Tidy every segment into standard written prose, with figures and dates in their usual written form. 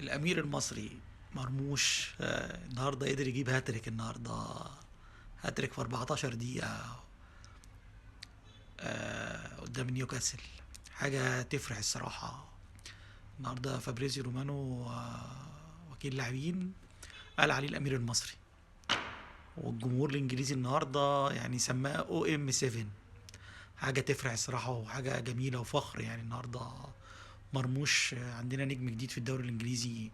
الامير المصري مرموش النهارده قدر يجيب هاتريك النهارده. هاتريك في 14 دقيقة قدام نيوكاسل. حاجة تفرح الصراحة. النهارده فابريزيو رومانو وكيل لاعبين قال عليه الامير المصري، والجمهور الانجليزي النهارده يعني سماه او ام 7. حاجة تفرح الصراحة وحاجة جميلة وفخر يعني النهارده. مرموش عندنا نجم جديد في الدوري الانجليزي،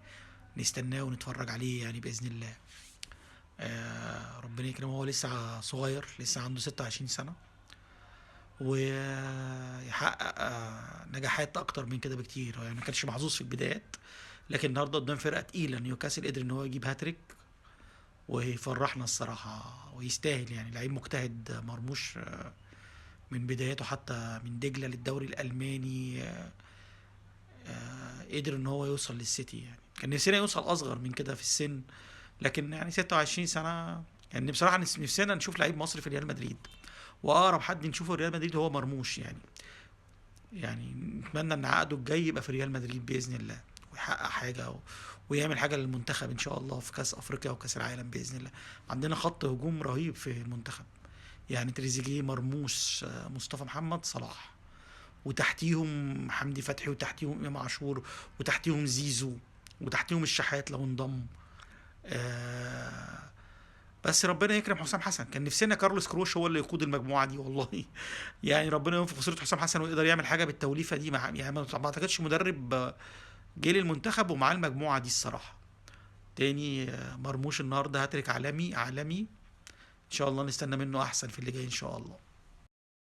نستناه ونتفرج عليه يعني بإذن الله. ربنا يكرمه، هو لسه صغير، لسه عنده 26 سنة، ويحقق نجاحات اكتر من كده بكتير. يعني ما كانش محظوظ في البدايات، لكن النهارده قدام فرقه تقيله نيوكاسل قدر ان هو يجيب هاتريك ويفرحنا الصراحه، ويستاهل. يعني لعيب مجتهد مرموش من بداياته حتى من دجله للدوري الالماني. قدر ان هو يوصل للسيتي. يعني كان نفسنا يوصل اصغر من كده في السن، لكن يعني 26 سنه. يعني بصراحه نفسنا نشوف لعيب مصري في ريال مدريد، واقرب حد نشوفه في ريال مدريد هو مرموش. يعني نتمنى ان عقده الجاي يبقى في ريال مدريد باذن الله، ويحقق حاجه ويعمل حاجه للمنتخب ان شاء الله في كاس افريقيا وكاس العالم باذن الله. عندنا خط هجوم رهيب في المنتخب، يعني تريزيجيه، مرموش، مصطفى محمد، صلاح، وتحتيهم حمدي فتحي، وتحتيهم امام عاشور، وتحتيهم زيزو، وتحتيهم الشحات لو انضم. آه بس ربنا يكرم حسام حسن. كان نفسنا كارلوس كروش هو اللي يقود المجموعه دي والله. يعني ربنا ينفخ في صوره حسام حسن ويقدر يعمل حاجه بالتوليفه دي. يعني ما اعتقدش مدرب جه للمنتخب ومعاه المجموعه دي الصراحه. تاني مرموش النهارده هاتريك عالمي عالمي. ان شاء الله نستنى منه احسن في اللي جاي ان شاء الله.